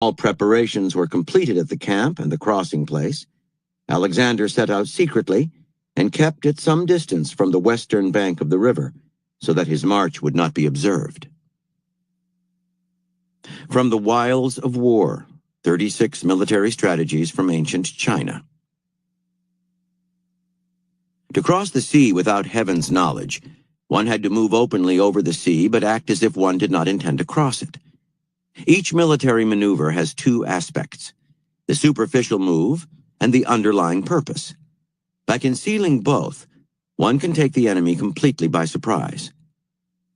all preparations were completed at the camp and the crossing place, Alexander set out secretly and kept at some distance from the western bank of the river, so that his march would not be observed. From the Wiles of War, 36 Military Strategies from Ancient China. To cross the sea without heaven's knowledge, one had to move openly over the sea but act as if one did not intend to cross it. Each military maneuver has two aspects: the superficial move and the underlying purpose. By concealing both, one can take the enemy completely by surprise.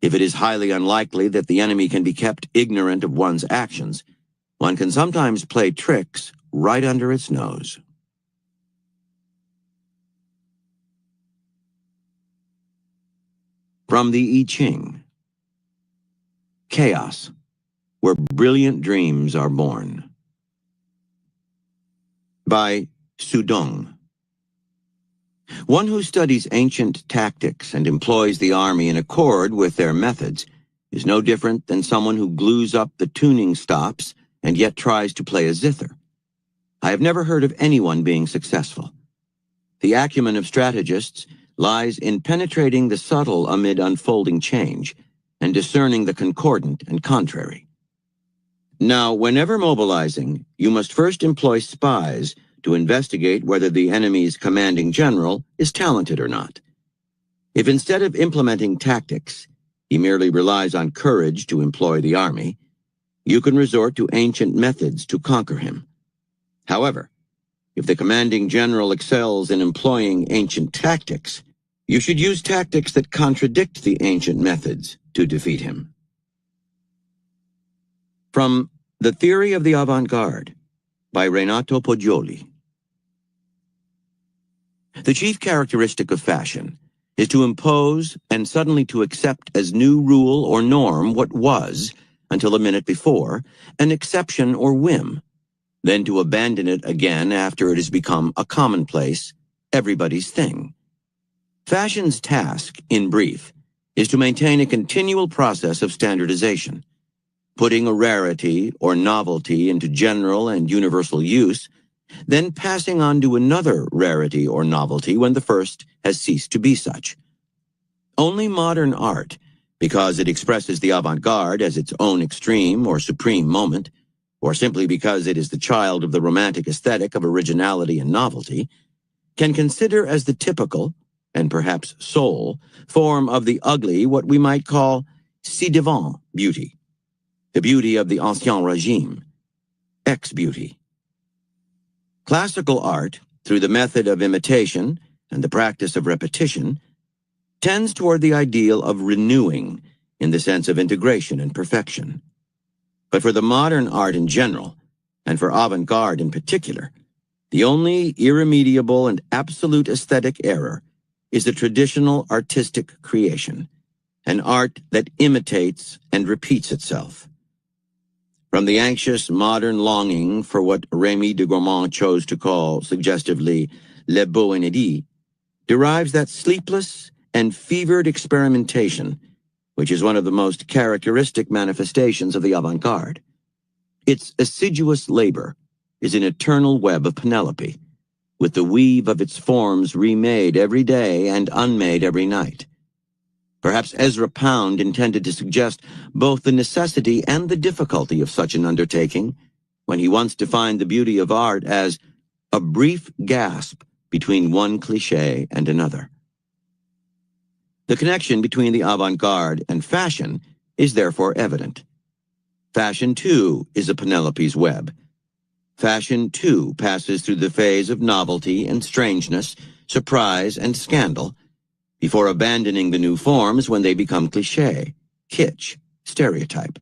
If it is highly unlikely that the enemy can be kept ignorant of one's actions, one can sometimes play tricks right under its nose. From the I Ching. Chaos, where brilliant dreams are born. By Su Dong. One who studies ancient tactics and employs the army in accord with their methods is no different than someone who glues up the tuning stops and yet tries to play a zither. I have never heard of anyone being successful. The acumen of strategists lies in penetrating the subtle amid unfolding change and discerning the concordant and contrary. Now, whenever mobilizing, you must first employ spies to investigate whether the enemy's commanding general is talented or not. If instead of implementing tactics, he merely relies on courage to employ the army, you can resort to ancient methods to conquer him. However, if the commanding general excels in employing ancient tactics, you should use tactics that contradict the ancient methods to defeat him. From The Theory of the Avant-Garde, by Renato Poggioli. The chief characteristic of fashion is to impose and suddenly to accept as new rule or norm what was, until a minute before, an exception or whim, then to abandon it again after it has become a commonplace, everybody's thing. Fashion's task, in brief, is to maintain a continual process of standardization, putting a rarity or novelty into general and universal use, then passing on to another rarity or novelty when the first has ceased to be such. Only modern art, because it expresses the avant-garde as its own extreme or supreme moment, or simply because it is the child of the romantic aesthetic of originality and novelty, can consider as the typical, and perhaps sole, form of the ugly what we might call ci-devant beauty, the beauty of the Ancien Régime, ex-beauty. Classical art, through the method of imitation and the practice of repetition, tends toward the ideal of renewing in the sense of integration and perfection. But for the modern art in general, and for avant-garde in particular, the only irremediable and absolute aesthetic error is the traditional artistic creation, an art that imitates and repeats itself. From the anxious modern longing for what Rémy de Gourmand chose to call, suggestively, le beau inédit, derives that sleepless and fevered experimentation, which is one of the most characteristic manifestations of the avant-garde. Its assiduous labor is an eternal web of Penelope, with the weave of its forms remade every day and unmade every night. Perhaps Ezra Pound intended to suggest both the necessity and the difficulty of such an undertaking when he once defined the beauty of art as a brief gasp between one cliché and another. The connection between the avant-garde and fashion is therefore evident. Fashion, too, is a Penelope's web. Fashion, too, passes through the phase of novelty and strangeness, surprise and scandal, before abandoning the new forms when they become cliché, kitsch, stereotype.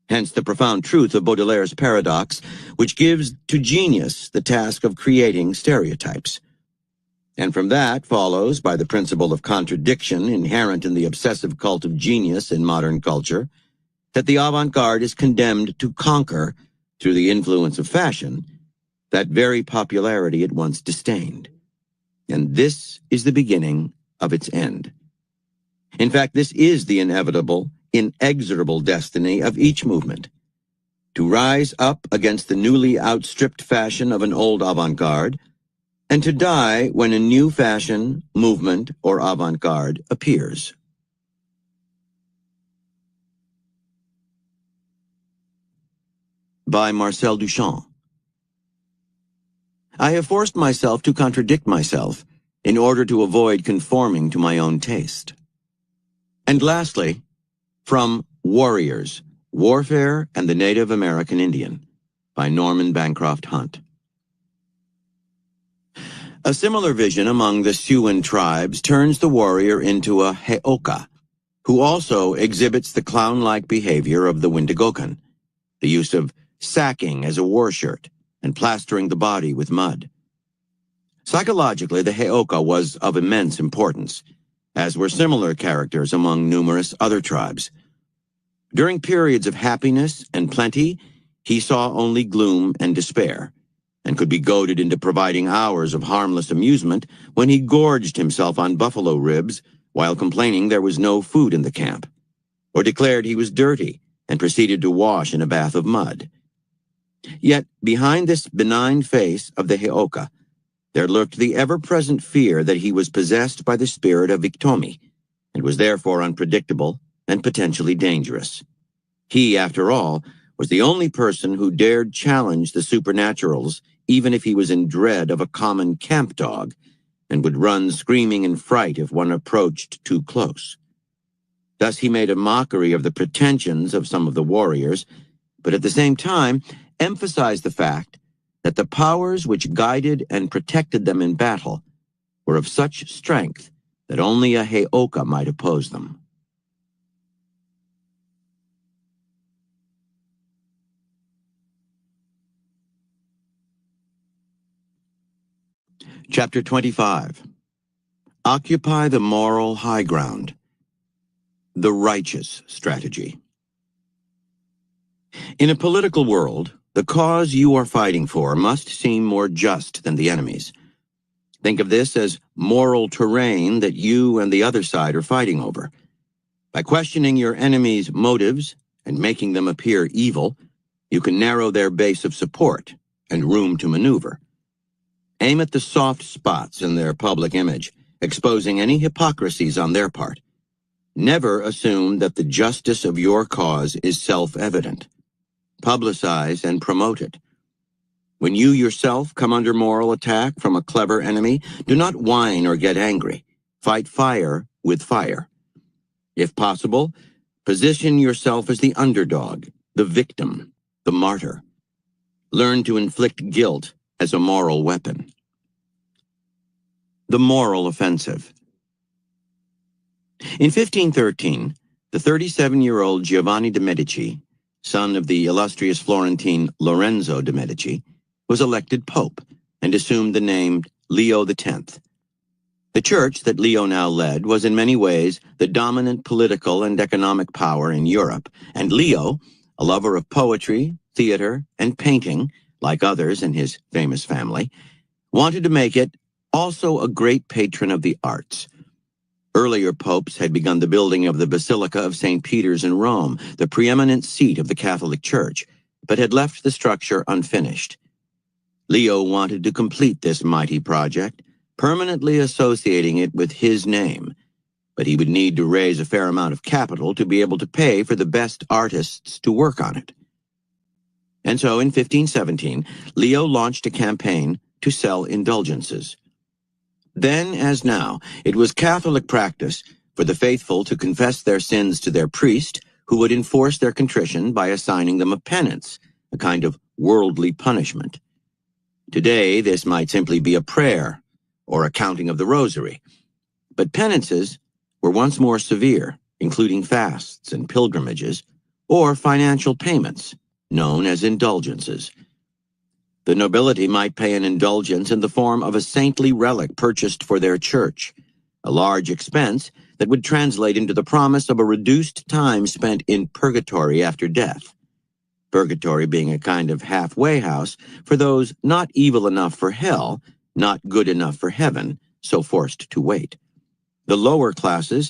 Hence the profound truth of Baudelaire's paradox, which gives to genius the task of creating stereotypes. And from that follows, by the principle of contradiction inherent in the obsessive cult of genius in modern culture, that the avant-garde is condemned to conquer, through the influence of fashion, that very popularity it once disdained. And this is the beginning of its end. In fact, this is the inevitable, inexorable destiny of each movement. to rise up against the newly outstripped fashion of an old avant-garde, and to die when a new fashion, movement, or avant-garde appears. By Marcel Duchamp. I have forced myself to contradict myself in order to avoid conforming to my own taste. And lastly, from Warriors, Warfare and the Native American Indian, by Norman Bancroft Hunt. A similar vision among the Siouan tribes turns the warrior into a heoka, who also exhibits the clown-like behavior of the Wendigokan, the use of sacking as a war shirt and plastering the body with mud. Psychologically, the heoka was of immense importance, as were similar characters among numerous other tribes. During periods of happiness and plenty, he saw only gloom and despair, and could be goaded into providing hours of harmless amusement when he gorged himself on buffalo ribs while complaining there was no food in the camp, or declared he was dirty and proceeded to wash in a bath of mud. Yet, behind this benign face of the heoka, there lurked the ever-present fear that he was possessed by the spirit of Iktomi, and was therefore unpredictable and potentially dangerous. He, after all, was the only person who dared challenge the supernaturals, even if he was in dread of a common camp dog, and would run screaming in fright if one approached too close. Thus he made a mockery of the pretensions of some of the warriors, but at the same time emphasized the fact that the powers which guided and protected them in battle were of such strength that only a heoka might oppose them. Chapter 25. Occupy the moral high ground. The righteous strategy. In a political world, the cause you are fighting for must seem more just than the enemy's. Think of this as moral terrain that you and the other side are fighting over. By questioning your enemy's motives and making them appear evil, you can narrow their base of support and room to maneuver. Aim at the soft spots in their public image, exposing any hypocrisies on their part. Never assume that the justice of your cause is self-evident. Publicize and promote it. When you yourself come under moral attack from a clever enemy, do not whine or get angry. Fight fire with fire. If possible, position yourself as the underdog, the victim, the martyr. Learn to inflict guilt as a moral weapon. The moral offensive. In 1513, the 37-year-old Giovanni de' Medici, son of the illustrious Florentine Lorenzo de' Medici, was elected pope and assumed the name Leo X. The church that Leo now led was in many ways the dominant political and economic power in Europe, and Leo, a lover of poetry, theater, and painting, like others in his famous family, wanted to make it also a great patron of the arts. Earlier popes had begun the building of the Basilica of St. Peter's in Rome, the preeminent seat of the Catholic Church, but had left the structure unfinished. Leo wanted to complete this mighty project, permanently associating it with his name, but he would need to raise a fair amount of capital to be able to pay for the best artists to work on it. And so in 1517, Leo launched a campaign to sell indulgences. Then, as now, it was Catholic practice for the faithful to confess their sins to their priest, who would enforce their contrition by assigning them a penance, a kind of worldly punishment. Today, this might simply be a prayer or a counting of the rosary. But penances were once more severe, including fasts and pilgrimages, or financial payments, known as indulgences. The nobility might pay an indulgence in the form of a saintly relic purchased for their church, a large expense that would translate into the promise of a reduced time spent in purgatory after death. Purgatory being a kind of halfway house for those not evil enough for hell, not good enough for heaven, so forced to wait. The lower classes